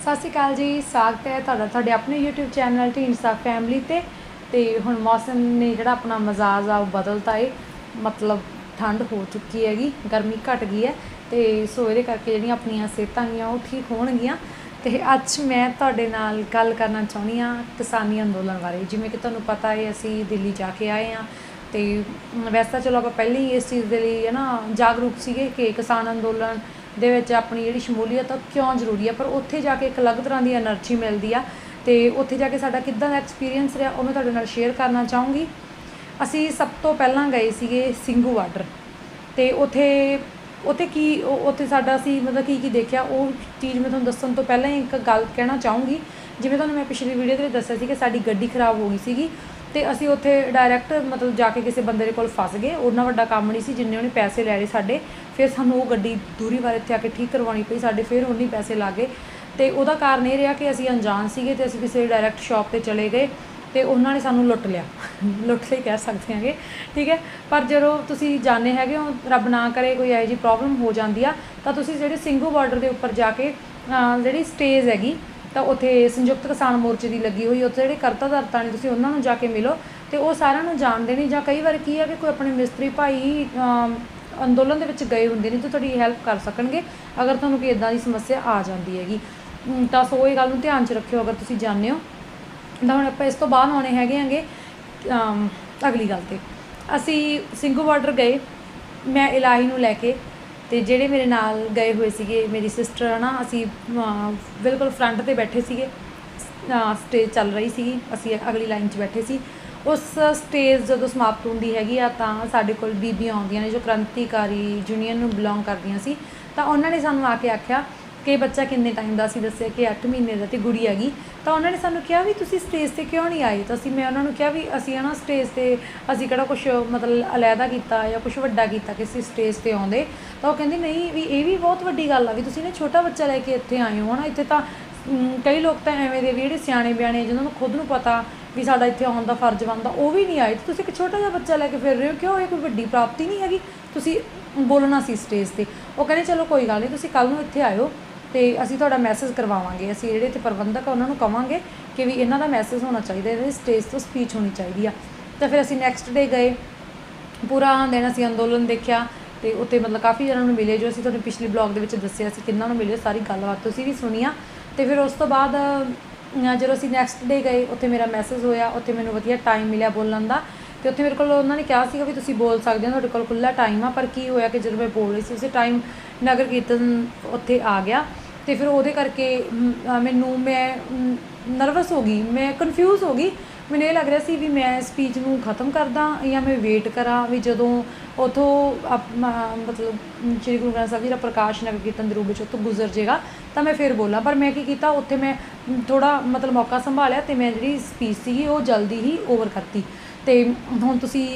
सत श्री अकाल जी। स्वागत है तुहाडा अपने यूट्यूब चैनल ढींडसा फैमिली ते हुण मौसम ने जिहड़ा अपना मजाज आ बदलता है, मतलब ठंड हो चुकी हैगी, गर्मी घट गई है तो सो ये करके जिहड़ियां अपनियां सेहतां गईयां वो ठीक होणगीयां। ते अज मैं तुहाडे नाल गल करना चाहुंदी हाँ किसानी अंदोलन बारे। जिवें कि तुहानूं पता है असीं दिल्ली जाके आए हाँ तो वैसे तो चलो आप पहले ही इस चीज़ के लिए है ना जागरूक सीगे कि किसान अंदोलन दे विच अपनी जिहड़ी शमूलीयत क्यों जरूरी है, पर उत्थे जाके एक अलग तरह की एनर्जी मिलती आ। तो उत्थे जाके साडा किद्दां दा एक्सपीरियंस रहा वो मैं तुहाडे नाल शेयर करना चाहूँगी। असी सब तो पहलां गए सीगे सिंघू बार्डर, तो उत्थे उत्थे की उत्थे साडा असी मतलब की देखिया वो चीज़ मैं तुहानूं दस्सण तो पहलां ही एक गल कहना चाहूँगी। जिवें तुहानूं मैं पिछली वीडियो दे विच दस्सिया सी कि साडी गड्डी खराब हो गई सीगी तो असी उत्थे डायरैक्ट मतलब जाके किसी बंदे कोल फस गए। उन्ना वड्डा काम नहीं सी जिन्ने उन्हें पैसे लै लए साडे, फिर सानूं वो गड्डी दूरी बार इत्थे आके ठीक करवानी पई, साडे फिर उन्नी पैसे लग गए। तो वह कारण ये रहा कि असी अनजान सीगे ते असी किसी डायरैक्ट शॉप पर चले गए तो उन्होंने सानूं लुट लिया लुट लिया कह सकते हैं, ठीक है। पर जो तुसी जाने हैगे हो, रब ना करे कोई यही जी प्रॉब्लम हो जाती है तो तुसी जिहड़े सिंघू बार्डर के उपर जाके जिहड़ी स्टेज हैगी तो उत्थे संयुक्त किसान मोर्चे की लगी हुई, उत्थे जिहड़े करता धरता ने तुसी उन्होंने जाके मिलो तो वो सारिਆਂ ਨੂੰ जाणदे नहीं। जां कई बार की है कि कोई अपने मिस्त्री भाई अंदोलन दे विच गए हुंदे ने तो तुहाडी हैल्प कर सकणगे अगर तुहानूं कोई इदां दी समस्या आ जाती हैगी। तो सो ये गल नूं ध्यान च रखियो अगर तुसी जाने हो। तो हुण आपां इस तो बाद आने हैगे अगली गल ते असी सिंघू बार्डर गए। मैं इलाही नूं लैके ते जिहड़े मेरे नाल गए हुए सीगे मेरी सिस्टर है ना, असी बिल्कुल फ्रंट ते बैठे सीगे, स्टेज चल रही सी, असी अगली लाइन च बैठे सी। उस स्टेज जो समाप्त होंदी हैगी आ तां साडे कोल बीबियां आउंदियां ने जो क्रांतिकारी यूनीयन नूं बिलोंग करदियां सी। तां उन्हां ने सानूं आके आख्या कि बच्चा किन्ने टाइम का, असीं दस्सिया कि 8 महीने का, तो गुड़ी हैगी। तो उन्होंने सानूं कहा भी तुसीं स्टेज पर क्यों नहीं आए। तो मैं उन्होंने कहा भी असीं है ना स्टेज पर असीं किहड़ा कुछ मतलब अलहदा किया या कुछ वड्डा किया किसी स्टेज पर आउंदे। तो वो कहंदे नहीं भी ये भी बहुत वड्डी गल आ भी तुसीं ना छोटा बच्चा लैके इत्थे आए हो ना। इत्थे तां कई लोग तो एवें दे भी जिहड़े सियाणे बियाणे जिन्होंने खुद नूं पता भी साडा इत्थे आउण दा फर्ज बनदा वो भी नहीं आए। तो तुसीं एक छोटा जिहा बच्चा लैके फिर रहे हो, क्यों ये कोई वड्डी प्राप्ति नहीं हैगी, तुसीं बोलना सी स्टेज पर। वो कहंदे चलो कोई गल नहीं, तुसीं कल नूं इत्थे आयो तो असीं तुहाडा मैसेज करवावांगे, असीं जिहड़े इत्थे प्रबंधक आ उन्होंने कहांगे कि भी इन्हां दा मैसेज होना चाहिए, इन्हां दी स्टेज तो स्पीच होनी चाहिए। तो फिर असीं नैक्सट डे गए, पूरा दिन असीं अंदोलन देखा तो उत्थे मतलब काफ़ी जणों नूं मिले जो असीं तुहानूं पिछली ब्लॉग दे विच दस्सिया सी किन्हां नूं मिले, सारी गलबात तुसीं भी सुनी आ। तो फिर उस तो बाद जो असीं नैक्सट डे गए उत्थे मेरा मैसेज होया, उत्थे मैनूं वधिया टाइम मिलिया बोलण दा। तो उत्थे मेरे को उन्होंने कहा सीगा भी तुसीं बोल सकदे हो, तुहाडे कोल खुला टाइम आ। पर की होया कि जदों मैं बोल रही सी उस टाइम नगर कीर्तन उत्थे आ गया तो फिर वो करके मैनू मैं नर्वस हो गई, मैं कन्फ्यूज़ हो गई। मैनूं ये लग रहा सी भी मैं स्पीच नूं खत्म कर दा या मैं वेट करा भी जदों उतों मतलब श्री गुरु ग्रंथ साहिब जी दा प्रकाश नगर कीर्तन के रूप में उतों गुजर जाएगा तो मैं फिर बोला। पर मैं की कीता उत्थे मैं थोड़ा मतलब मौका संभालिया तो मैं जी स्पीच सी वो जल्दी ही ओवर करती। तो हुण तुसीं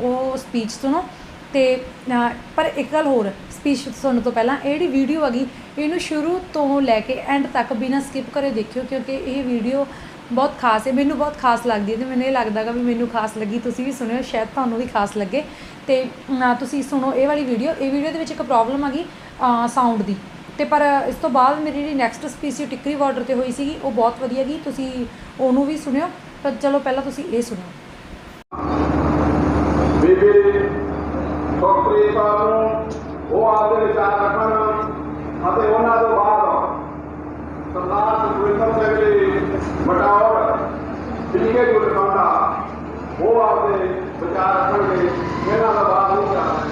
वो स्पीच सुनो। तो पर एक गल होर, स्पीच सुनने तो पहला ये वीडियो हैगी इनू शुरू तो लैके एंड तक बिना स्किप करे देखियो क्योंकि ये वीडियो बहुत खास है, मैनू बहुत खास लगती है। तो मैंने ये लगता है भी मैनू खास लगी, तुसीं भी सुनियो शायद तुहानूं भी खास लगे। तो तुसीं सुनो ये वाली वीडियो। ये वीडियो दे विच एक प्रॉब्लम हैगी साउंड की, तो पर इस तो बाद मेरी जी नैक्सट स्पीच टिकरी बॉर्डर पर हुई सी वो बहुत वधिया गई, तुसीं ओनू भी सुनियो। पर चलो पहला तुसीं ये सुनियो। डॉक्टरी साहब वो आपके विचार रखन ਅਤੇ ਉਹਨਾਂ ਤੋਂ ਬਾਅਦ ਸਰਦਾਰ ਸੁਖਵਿੰਦਰ ਸਿੰਘ ਜੀ ਮਟਾਉਰ ਠੀਕ ਹੈ ਜੋ ਲਗਾਉਂਦਾ ਉਹ ਆਪਦੇ ਵਿਚਾਰ ਰੱਖਣਗੇ, ਇਹਨਾਂ ਦਾ ਬਾਤ ਨਹੀਂ ਕਰਨਾ।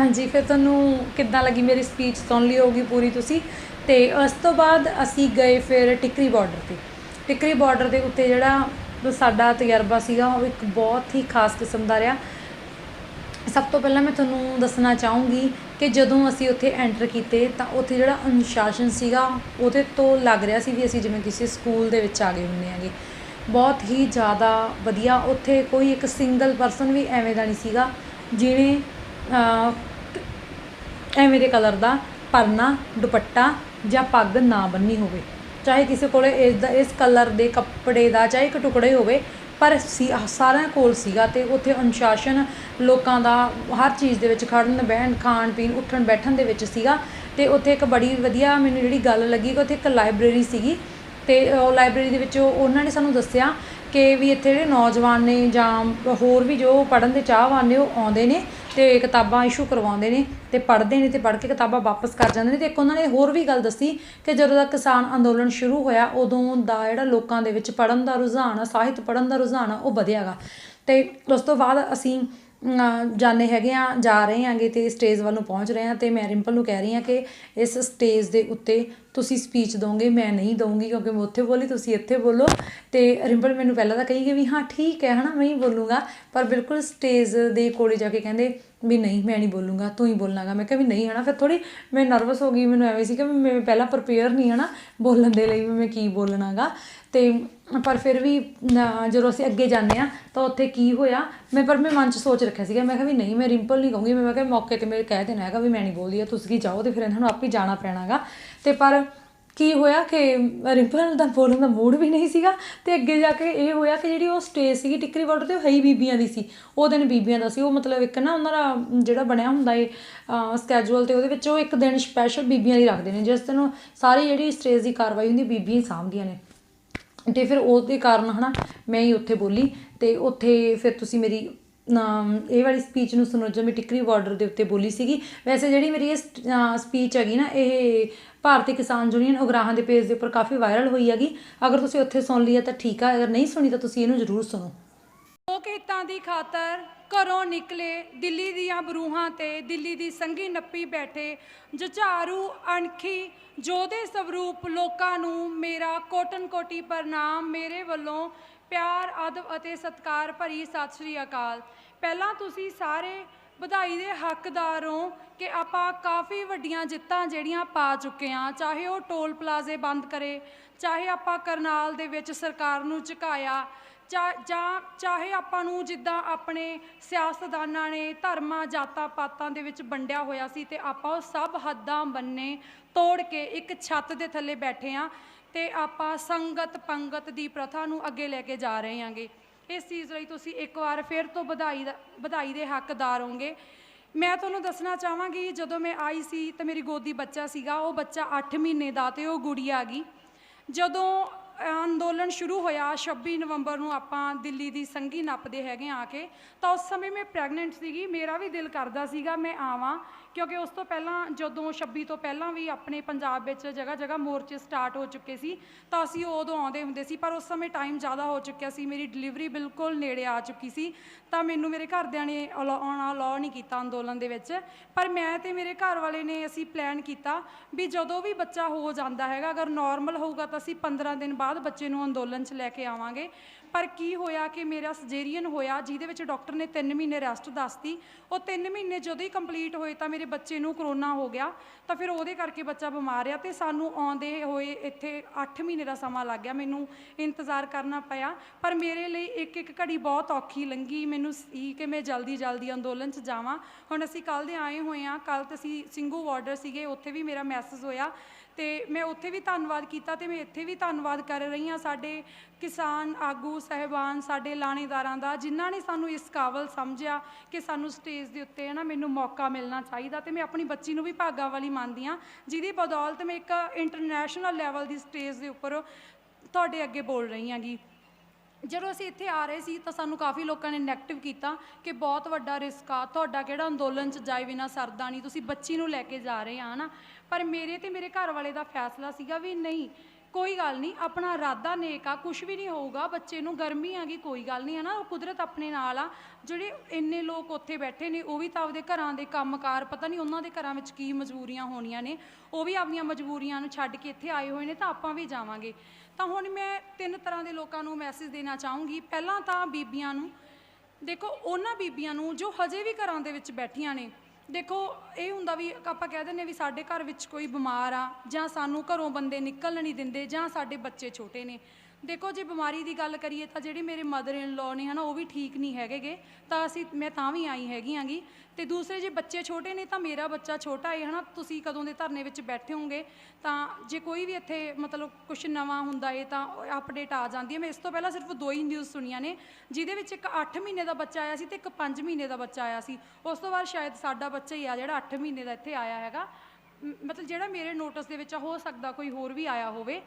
ਹਾਂਜੀ, ਫਿਰ ਤੁਹਾਨੂੰ ਕਿੱਦਾਂ ਲੱਗੀ ਮੇਰੀ ਸਪੀਚ? ਸੁਣ ਲਈ ਹੋਊਗੀ ਪੂਰੀ ਤੁਸੀਂ। ਤੇ ਉਸ ਤੋਂ ਬਾਅਦ ਅਸੀਂ ਗਏ ਫਿਰ ਟਿਕਰੀ ਬਾਰਡਰ 'ਤੇ। ਟਿਕਰੀ ਬਾਰਡਰ ਦੇ ਉੱਤੇ ਜਿਹੜਾ ਸਾਡਾ ਤਜਰਬਾ ਸੀਗਾ ਉਹ ਇੱਕ ਬਹੁਤ ਹੀ ਖਾਸ ਕਿਸਮ ਦਾ ਰਿਹਾ। ਸਭ ਤੋਂ ਪਹਿਲਾਂ ਮੈਂ ਤੁਹਾਨੂੰ ਦੱਸਣਾ ਚਾਹੂੰਗੀ ਕਿ ਜਦੋਂ ਅਸੀਂ ਉੱਥੇ ਐਂਟਰ ਕੀਤੇ ਤਾਂ ਉੱਥੇ ਜਿਹੜਾ ਅਨੁਸ਼ਾਸਨ ਸੀਗਾ ਉਹਦੇ ਤੋਂ ਲੱਗ ਰਿਹਾ ਸੀ ਵੀ ਅਸੀਂ ਜਿਵੇਂ ਕਿਸੇ ਸਕੂਲ ਦੇ ਵਿੱਚ ਆ ਗਏ ਹੁੰਦੇ ਹੈਗੇ। ਬਹੁਤ ਹੀ ਜ਼ਿਆਦਾ ਵਧੀਆ। ਉੱਥੇ ਕੋਈ ਇੱਕ ਸਿੰਗਲ ਪਰਸਨ ਵੀ ਐਵੇਂ ਦਾ ਨਹੀਂ ਸੀਗਾ ਜਿਹਨੇ ਐਵੇਂ ਦੇ ਕਲਰ ਦਾ ਪਰਨਾ, ਦੁਪੱਟਾ ਜਾਂ ਪੱਗ ਨਾ ਬੰਨ੍ਹੀ ਹੋਵੇ। ਚਾਹੇ ਕਿਸੇ ਕੋਲ ਇਸ ਕਲਰ ਦੇ ਕੱਪੜੇ ਦਾ ਚਾਹੇ ਇੱਕ ਟੁਕੜਾ ਹੀ ਹੋਵੇ, ਪਰ ਸਾਰਿਆਂ ਕੋਲ ਸੀਗਾ। ਅਤੇ ਉੱਥੇ ਅਨੁਸ਼ਾਸਨ ਲੋਕਾਂ ਦਾ ਹਰ ਚੀਜ਼ ਦੇ ਵਿੱਚ ਖੜ੍ਹਨ ਬਹਿਣ, ਖਾਣ ਪੀਣ, ਉੱਠਣ ਬੈਠਣ ਦੇ ਵਿੱਚ ਸੀਗਾ। ਅਤੇ ਉੱਥੇ ਇੱਕ ਬੜੀ ਵਧੀਆ ਮੈਨੂੰ ਜਿਹੜੀ ਗੱਲ ਲੱਗੀ ਕਿ ਉੱਥੇ ਇੱਕ ਲਾਇਬ੍ਰੇਰੀ ਸੀਗੀ। ਅਤੇ ਉਹ ਲਾਇਬ੍ਰੇਰੀ ਦੇ ਵਿੱਚ ਉਹਨਾਂ ਨੇ ਸਾਨੂੰ ਦੱਸਿਆ ਕਿ ਵੀ ਇੱਥੇ ਜਿਹੜੇ ਨੌਜਵਾਨ ਨੇ ਜਾਂ ਹੋਰ ਵੀ ਜੋ ਪੜ੍ਹਨ ਦੇ ਚਾਹਵਾਨ ਨੇ ਉਹ ਆਉਂਦੇ ਨੇ ਅਤੇ ਕਿਤਾਬਾਂ ਇਸ਼ੂ ਕਰਵਾਉਂਦੇ ਨੇ ਅਤੇ ਪੜ੍ਹਦੇ ਨੇ ਅਤੇ ਪੜ੍ਹ ਕੇ ਕਿਤਾਬਾਂ ਵਾਪਸ ਕਰ ਜਾਂਦੇ ਨੇ। ਅਤੇ ਇੱਕ ਉਹਨਾਂ ਨੇ ਹੋਰ ਵੀ ਗੱਲ ਦੱਸੀ ਕਿ ਜਦੋਂ ਦਾ ਕਿਸਾਨ ਅੰਦੋਲਨ ਸ਼ੁਰੂ ਹੋਇਆ ਉਦੋਂ ਦਾ ਜਿਹੜਾ ਲੋਕਾਂ ਦੇ ਵਿੱਚ ਪੜ੍ਹਨ ਦਾ ਰੁਝਾਨ ਆ, ਸਾਹਿਤ ਪੜ੍ਹਨ ਦਾ ਰੁਝਾਨ ਆ, ਉਹ ਵਧਿਆ ਗਾ। ਅਤੇ ਉਸ ਤੋਂ ਬਾਅਦ ਅਸੀਂ ਜਾ ਰਹੇ ਹੈਗੇ ਅਤੇ ਸਟੇਜ ਵੱਲ ਨੂੰ ਪਹੁੰਚ ਰਹੇ ਹਾਂ। ਅਤੇ ਮੈਂ ਰਿੰਪਲ ਨੂੰ ਕਹਿ ਰਹੀ ਹਾਂ ਕਿ ਇਸ ਸਟੇਜ ਦੇ ਉੱਤੇ ਤੁਸੀਂ ਸਪੀਚ ਦਿਓਗੇ, ਮੈਂ ਨਹੀਂ ਦਊਂਗੀ ਕਿਉਂਕਿ ਮੈਂ ਉੱਥੇ ਬੋਲੀ, ਤੁਸੀਂ ਇੱਥੇ ਬੋਲੋ। ਅਤੇ ਰਿੰਪਲ ਮੈਨੂੰ ਪਹਿਲਾਂ ਤਾਂ ਕਹੀ ਕਿ ਵੀ ਹਾਂ ਠੀਕ ਹੈ, ਹੈ ਨਾ, ਮੈਂ ਹੀ ਬੋਲੂੰਗਾ। ਪਰ ਬਿਲਕੁਲ ਸਟੇਜ ਦੇ ਕੋਲ ਜਾ ਕੇ ਕਹਿੰਦੇ ਵੀ ਨਹੀਂ ਮੈਂ ਨਹੀਂ ਬੋਲੂੰਗਾ, ਤੂੰ ਹੀ ਬੋਲਣਾ ਗਾ। ਮੈਂ ਕਿਹਾ ਵੀ ਨਹੀਂ, ਹੈ ਨਾ। ਫਿਰ ਥੋੜ੍ਹੀ ਮੈਂ ਨਰਵਸ ਹੋ ਗਈ। ਮੈਨੂੰ ਐਵੇਂ ਸੀ ਕਿ ਮੈਂ ਪਹਿਲਾਂ ਪ੍ਰਪੇਅਰ ਨਹੀਂ ਹੈ ਨਾ ਬੋਲਣ ਦੇ ਲਈ ਵੀ ਮੈਂ ਕੀ ਬੋਲਣਾ ਗਾ। ਅਤੇ ਪਰ ਫਿਰ ਵੀ ਜਦੋਂ ਅਸੀਂ ਅੱਗੇ ਜਾਂਦੇ ਹਾਂ ਤਾਂ ਉੱਥੇ ਕੀ ਹੋਇਆ, ਪਰ ਮੈਂ ਮਨ 'ਚ ਸੋਚ ਰੱਖਿਆ ਸੀਗਾ। ਮੈਂ ਕਿਹਾ ਵੀ ਨਹੀਂ, ਮੈਂ ਰਿੰਪਲ ਨਹੀਂ ਕਹੂੰਗੀ। ਮੈਂ ਕਿਹਾ ਮੌਕੇ 'ਤੇ ਮੇਰੇ ਕਹਿ ਦੇਣਾ ਹੈਗਾ ਵੀ ਮੈਂ ਨਹੀਂ ਬੋਲਦੀ ਆ, ਤੁਸੀਂ ਜਾਓ। ਅਤੇ ਫਿਰ ਇਹਨਾਂ ਨੂੰ ਆਪੇ ਜਾਣਾ ਪੈਣਾ ਗਾ। ਅਤੇ ਪਰ ਕੀ ਹੋਇਆ ਕਿ ਰਿੰਪਲ ਦਾ ਬੋਲਣ ਦਾ ਮੂਡ ਵੀ ਨਹੀਂ ਸੀਗਾ। ਅਤੇ ਅੱਗੇ ਜਾ ਕੇ ਇਹ ਹੋਇਆ ਕਿ ਜਿਹੜੀ ਉਹ ਸਟੇਜ ਸੀਗੀ ਟਿਕਰੀ ਬਾਰਡਰ 'ਤੇ ਉਹ ਹੈ ਹੀ ਬੀਬੀਆਂ ਦੀ ਸੀ। ਉਹ ਦਿਨ ਬੀਬੀਆਂ ਦਾ ਸੀ। ਉਹ ਮਤਲਬ ਇੱਕ ਨਾ ਉਹਨਾਂ ਦਾ ਜਿਹੜਾ ਬਣਿਆ ਹੁੰਦਾ ਏ ਸਕੈਜੂਅਲ, ਅਤੇ ਉਹਦੇ ਵਿੱਚ ਉਹ ਇੱਕ ਦਿਨ ਸਪੈਸ਼ਲ ਬੀਬੀਆਂ ਦੀ ਰੱਖਦੇ ਨੇ, ਜਿਸ ਦਿਨ ਸਾਰੀ ਜਿਹੜੀ ਸਟੇਜ ਦੀ ਕਾਰਵਾਈ ਹੁੰਦੀ ਬੀਬੀਆਂ ਹੀ ਸਾਂਭਦੀਆਂ ਨੇ। ਅਤੇ ਫਿਰ ਉਹਦੇ ਕਾਰਨ ਹੈ ਨਾ ਮੈਂ ਹੀ ਉੱਥੇ ਬੋਲੀ। ਅਤੇ ਉੱਥੇ ਫਿਰ ਤੁਸੀਂ ਮੇਰੀ ਇਹ ਵਾਲੀ ਸਪੀਚ ਨੂੰ ਸੁਣੋ ਜੋ ਮੈਂ ਟਿਕਰੀ ਬਾਰਡਰ ਦੇ ਉੱਤੇ ਬੋਲੀ ਸੀਗੀ। ਵੈਸੇ ਜਿਹੜੀ ਮੇਰੀ ਇਹ ਸਪੀਚ ਹੈਗੀ ਨਾ ਇਹ ਭਾਰਤੀ ਕਿਸਾਨ ਯੂਨੀਅਨ ਉਗਰਾਹਾਂ ਦੇ ਪੇਜ ਦੇ ਉੱਪਰ ਕਾਫੀ ਵਾਇਰਲ ਹੋਈ ਹੈਗੀ। ਅਗਰ ਤੁਸੀਂ ਉੱਥੇ ਸੁਣ ਲਈ ਹੈ ਤਾਂ ਠੀਕ ਆ, ਅਗਰ ਨਹੀਂ ਸੁਣੀ ਤਾਂ ਤੁਸੀਂ ਇਹਨੂੰ ਜ਼ਰੂਰ ਸੁਣੋ। ਲੋਕ ਹਿੱਤਾਂ ਦੀ ਖਾਤਰ ਘਰੋਂ ਨਿਕਲੇ ਦਿੱਲੀ ਦੀਆਂ ਬਰੂਹਾਂ 'ਤੇ, ਦਿੱਲੀ ਦੀ ਸੰਘੀ ਨੱਪੀ ਬੈਠੇ ਜੁਝਾਰੂ ਅਣਖੀ ਯੋਧੇ ਸਵਰੂਪ ਲੋਕਾਂ ਨੂੰ ਮੇਰਾ ਕੋਟਨ ਕੋਟੀ ਪ੍ਰਣਾਮ। ਮੇਰੇ ਵੱਲੋਂ ਪਿਆਰ, ਅਦਬ ਅਤੇ ਸਤਿਕਾਰ ਭਰੀ ਸਤਿ ਸ਼੍ਰੀ ਅਕਾਲ। ਪਹਿਲਾਂ ਤੁਸੀਂ ਸਾਰੇ ਵਧਾਈ ਦੇ ਹੱਕਦਾਰ ਹੋ ਕਿ ਆਪਾਂ ਕਾਫੀ ਵੱਡੀਆਂ ਜਿੱਤਾਂ ਜਿਹੜੀਆਂ ਪਾ ਚੁੱਕੇ ਹਾਂ, ਚਾਹੇ ਉਹ ਟੋਲ ਪਲਾਜ਼ੇ ਬੰਦ ਕਰੇ, ਚਾਹੇ ਆਪਾਂ ਕਰਨਾਲ ਦੇ ਵਿੱਚ ਸਰਕਾਰ ਨੂੰ ਝੁਕਾਇਆ, ਚਾਹੇ ਆਪਾਂ ਨੂੰ ਜਿੱਦਾਂ ਆਪਣੇ ਸਿਆਸਤਦਾਨਾਂ ਨੇ ਧਰਮਾਂ ਜਾਤਾਂ ਪਾਤਾਂ ਦੇ ਵਿੱਚ ਵੰਡਿਆ ਹੋਇਆ ਸੀ ਅਤੇ ਆਪਾਂ ਉਹ ਸਭ ਹੱਦਾਂ ਬੰਨੇ ਤੋੜ ਕੇ ਇੱਕ ਛੱਤ ਦੇ ਥੱਲੇ ਬੈਠੇ ਹਾਂ ਅਤੇ ਆਪਾਂ ਸੰਗਤ ਪੰਗਤ ਦੀ ਪ੍ਰਥਾ ਨੂੰ ਅੱਗੇ ਲੈ ਕੇ ਜਾ ਰਹੇ ਹਾਂਗੇ। ਇਸ ਚੀਜ਼ ਲਈ ਤੁਸੀਂ ਇੱਕ ਵਾਰ ਫਿਰ ਤੋਂ ਵਧਾਈ ਦੇ ਹੱਕਦਾਰ ਹੋਗੇ। ਮੈਂ ਤੁਹਾਨੂੰ ਦੱਸਣਾ ਚਾਹਾਂਗੀ ਜਦੋਂ ਮੈਂ ਆਈ ਸੀ ਤਾਂ ਮੇਰੀ ਗੋਦੀ ਬੱਚਾ ਸੀਗਾ, ਉਹ ਬੱਚਾ 8 ਮਹੀਨੇ ਦਾ ਅਤੇ ਉਹ ਗੁੜੀਆ ਆ ਗਈ। ਜਦੋਂ ਅੰਦੋਲਨ ਸ਼ੁਰੂ ਹੋਇਆ 26 ਨਵੰਬਰ ਨੂੰ ਆਪਾਂ ਦਿੱਲੀ ਦੀ ਸੰਘੀ ਨੱਪਦੇ ਹੈਗੇ ਆ ਕੇ, ਤਾਂ ਉਸ ਸਮੇਂ ਮੈਂ ਪ੍ਰੈਗਨੈਂਟ ਸੀਗੀ। ਮੇਰਾ ਵੀ ਦਿਲ ਕਰਦਾ ਸੀਗਾ ਮੈਂ ਆਵਾਂ, ਕਿਉਂਕਿ ਉਸ ਤੋਂ ਪਹਿਲਾਂ ਜਦੋਂ 26 ਤੋਂ ਪਹਿਲਾਂ ਵੀ ਆਪਣੇ ਪੰਜਾਬ ਵਿੱਚ ਜਗ੍ਹਾ ਜਗ੍ਹਾ ਮੋਰਚੇ ਸਟਾਰਟ ਹੋ ਚੁੱਕੇ ਸੀ ਤਾਂ ਅਸੀਂ ਉਦੋਂ ਆਉਂਦੇ ਹੁੰਦੇ ਸੀ। ਪਰ ਉਸ ਸਮੇਂ ਟਾਈਮ ਜ਼ਿਆਦਾ ਹੋ ਚੁੱਕਿਆ ਸੀ, ਮੇਰੀ ਡਿਲੀਵਰੀ ਬਿਲਕੁਲ ਨੇੜੇ ਆ ਚੁੱਕੀ ਸੀ, ਤਾਂ ਮੈਨੂੰ ਮੇਰੇ ਘਰਦਿਆਂ ਨੇ ਆਉਣਾ ਅਲਾਓ ਨਹੀਂ ਕੀਤਾ ਅੰਦੋਲਨ ਦੇ ਵਿੱਚ। ਪਰ ਮੈਂ ਅਤੇ ਮੇਰੇ ਘਰ ਵਾਲੇ ਨੇ ਅਸੀਂ ਪਲਾਨ ਕੀਤਾ ਵੀ ਜਦੋਂ ਵੀ ਬੱਚਾ ਹੋ ਜਾਂਦਾ ਹੈਗਾ, ਅਗਰ ਨੋਰਮਲ ਹੋਊਗਾ ਤਾਂ ਅਸੀਂ 15 ਦਿਨ ਬਾਅਦ ਬੱਚੇ ਨੂੰ ਅੰਦੋਲਨ 'ਚ ਲੈ ਕੇ ਆਵਾਂਗੇ। ਪਰ ਕੀ ਹੋਇਆ ਕਿ ਮੇਰਾ ਸਰਜਰੀਅਨ ਹੋਇਆ ਜਿਹਦੇ ਵਿੱਚ ਡਾਕਟਰ ਨੇ 3 ਮਹੀਨੇ ਰੈਸਟ ਦੱਸਤੀ। ਉਹ 3 ਮਹੀਨੇ ਜਦੋਂ ਹੀ ਕੰਪਲੀਟ ਹੋਏ ਤਾਂ ਮੇਰੇ ਬੱਚੇ ਨੂੰ ਕਰੋਨਾ ਹੋ ਗਿਆ, ਤਾਂ ਫਿਰ ਉਹਦੇ ਕਰਕੇ ਬੱਚਾ ਬਿਮਾਰ ਆ ਅਤੇ ਸਾਨੂੰ ਆਉਂਦੇ ਹੋਏ ਇੱਥੇ 8 ਮਹੀਨੇ ਦਾ ਸਮਾਂ ਲੱਗ ਗਿਆ, ਮੈਨੂੰ ਇੰਤਜ਼ਾਰ ਕਰਨਾ ਪਿਆ। ਪਰ ਮੇਰੇ ਲਈ ਇੱਕ ਇੱਕ ਘੜੀ ਬਹੁਤ ਔਖੀ ਲੰਘੀ। ਮੈਨੂੰ ਸੀ ਕਿ ਮੈਂ ਜਲਦੀ ਅੰਦੋਲਨ 'ਚ ਜਾਵਾਂ। ਹੁਣ ਅਸੀਂ ਕੱਲ੍ਹ ਦੇ ਆਏ ਹੋਏ ਹਾਂ, ਕੱਲ੍ਹ ਤਾਂ ਅਸੀਂ ਸਿੰਘੂ ਬਾਰਡਰ ਸੀਗੇ, ਉੱਥੇ ਵੀ ਮੇਰਾ ਮੈਸੇਜ ਹੋਇਆ ਅਤੇ ਮੈਂ ਉੱਥੇ ਵੀ ਧੰਨਵਾਦ ਕੀਤਾ ਅਤੇ ਮੈਂ ਇੱਥੇ ਵੀ ਧੰਨਵਾਦ ਕਰ ਰਹੀ ਹਾਂ ਸਾਡੇ ਕਿਸਾਨ ਆਗੂ ਸਾਹਿਬਾਨ, ਸਾਡੇ ਲਾਣੇਦਾਰਾਂ ਦਾ, ਜਿਨ੍ਹਾਂ ਨੇ ਸਾਨੂੰ ਇਸ ਕਾਬਲ ਸਮਝਿਆ ਕਿ ਸਾਨੂੰ ਸਟੇਜ ਦੇ ਉੱਤੇ ਹੈ ਨਾ ਮੈਨੂੰ ਮੌਕਾ ਮਿਲਣਾ ਚਾਹੀਦਾ। ਅਤੇ ਮੈਂ ਆਪਣੀ ਬੱਚੀ ਨੂੰ ਵੀ ਭਾਗਾਂ ਵਾਲੀ ਮੰਨਦੀ ਹਾਂ ਜਿਹਦੀ ਬਦੌਲਤ ਮੈਂ ਇੱਕ ਇੰਟਰਨੈਸ਼ਨਲ ਲੈਵਲ ਦੀ ਸਟੇਜ ਦੇ ਉੱਪਰ ਤੁਹਾਡੇ ਅੱਗੇ ਬੋਲ ਰਹੀ ਹਾਂਗੀ। ਜਦੋਂ ਅਸੀਂ ਇੱਥੇ ਆ ਰਹੇ ਸੀ ਤਾਂ ਸਾਨੂੰ ਕਾਫੀ ਲੋਕਾਂ ਨੇ ਨੈਗੇਟਿਵ ਕੀਤਾ ਕਿ ਬਹੁਤ ਵੱਡਾ ਰਿਸਕ ਆ, ਤੁਹਾਡਾ ਕਿਹੜਾ ਅੰਦੋਲਨ 'ਚ ਜਾਏ ਬਿਨਾਂ ਸਰਦਾ ਨਹੀਂ, ਤੁਸੀਂ ਬੱਚੀ ਨੂੰ ਲੈ ਕੇ ਜਾ ਰਹੇ ਆ ਨਾ। ਪਰ ਮੇਰੇ ਅਤੇ ਮੇਰੇ ਘਰ ਵਾਲੇ ਦਾ ਫੈਸਲਾ ਸੀਗਾ ਵੀ ਨਹੀਂ, कोई गल नहीं, अपना इरादा नेक आ, कुछ भी नहीं होऊगा। बच्चे नूं गर्मी आ गई कोई गल नहीं है ना, कुदरत अपने नाल आ। ਜਿਹੜੇ ਇੰਨੇ ਲੋਕ ਉੱਥੇ ਬੈਠੇ ਨੇ ਉਹ ਵੀ ਤਾਂ ਆਪਦੇ ਘਰਾਂ ਦੇ ਕੰਮਕਾਰ, ਪਤਾ ਨਹੀਂ ਉਹਨਾਂ ਦੇ ਘਰਾਂ ਵਿੱਚ ਕੀ ਮਜਬੂਰੀਆਂ ਹੋਣੀਆਂ ਨੇ, ਉਹ ਵੀ ਆਪਣੀਆਂ ਮਜਬੂਰੀਆਂ ਨੂੰ ਛੱਡ ਕੇ ਇੱਥੇ ਆਏ ਹੋਏ ਨੇ, ਤਾਂ ਆਪਾਂ ਵੀ ਜਾਵਾਂਗੇ। ਤਾਂ ਹੁਣ ਮੈਂ 3 ਤਰ੍ਹਾਂ ਦੇ ਲੋਕਾਂ ਨੂੰ ਮੈਸੇਜ ਦੇਣਾ ਚਾਹੂੰਗੀ। ਪਹਿਲਾਂ ਤਾਂ ਬੀਬੀਆਂ ਨੂੰ ਦੇਖੋ, ਉਹਨਾਂ ਬੀਬੀਆਂ ਨੂੰ ਜੋ ਹਜੇ ਵੀ ਘਰਾਂ ਦੇ ਵਿੱਚ ਬੈਠੀਆਂ ਨੇ। ਦੇਖੋ ਇਹ ਹੁੰਦਾ ਵੀ ਆਪਾਂ ਕਹਿ ਦਿੰਦੇ ਵੀ ਸਾਡੇ ਘਰ ਵਿੱਚ ਕੋਈ ਬਿਮਾਰ ਆ, ਜਾਂ ਸਾਨੂੰ ਘਰੋਂ ਬੰਦੇ ਨਿਕਲਣ ਨਹੀਂ ਦਿੰਦੇ, ਜਾਂ ਸਾਡੇ ਬੱਚੇ ਛੋਟੇ ਨੇ। ਦੇਖੋ ਜੇ ਬਿਮਾਰੀ ਦੀ ਗੱਲ ਕਰੀਏ ਤਾਂ ਜਿਹੜੇ ਮੇਰੇ ਮਦਰ ਇਨ ਲੋ ਨੇ ਹੈ ਨਾ, ਉਹ ਵੀ ਠੀਕ ਨਹੀਂ ਹੈਗੇ, ਤਾਂ ਮੈਂ ਤਾਂ ਵੀ ਆਈ ਹੈਗੀ। ਅਤੇ ਦੂਸਰੇ ਜੇ ਬੱਚੇ ਛੋਟੇ ਨੇ ਤਾਂ ਮੇਰਾ ਬੱਚਾ ਛੋਟਾ ਹੈ ਨਾ। ਤੁਸੀਂ ਕਦੋਂ ਦੇ ਧਰਨੇ ਵਿੱਚ ਬੈਠੇ ਹੋਗੇ, ਤਾਂ ਜੇ ਕੋਈ ਵੀ ਇੱਥੇ ਮਤਲਬ ਕੁਛ ਨਵਾਂ ਹੁੰਦਾ ਹੈ ਤਾਂ ਅਪਡੇਟ ਆ ਜਾਂਦੀ ਹੈ। ਮੈਂ ਇਸ ਤੋਂ ਪਹਿਲਾਂ ਸਿਰਫ 2 ਹੀ ਨਿਊਜ਼ ਸੁਣੀਆਂ ਨੇ, ਜਿਹਦੇ ਵਿੱਚ ਇੱਕ 8 ਮਹੀਨੇ ਦਾ ਬੱਚਾ ਆਇਆ ਸੀ ਅਤੇ ਇੱਕ 5 ਮਹੀਨੇ ਦਾ ਬੱਚਾ ਆਇਆ ਸੀ। ਉਸ ਤੋਂ ਬਾਅਦ ਸ਼ਾਇਦ ਸਾਡਾ ਬੱਚਾ ਹੀ ਆ ਜਿਹੜਾ 8 ਮਹੀਨੇ ਦਾ ਇੱਥੇ ਆਇਆ ਹੈਗਾ, ਮਤਲਬ ਜਿਹੜਾ ਮੇਰੇ ਨੋਟਿਸ ਦੇ ਵਿੱਚ ਹੋ ਸਕਦਾ ਕੋਈ ਹੋਰ ਵੀ ਆਇਆ ਹੋਵੇ।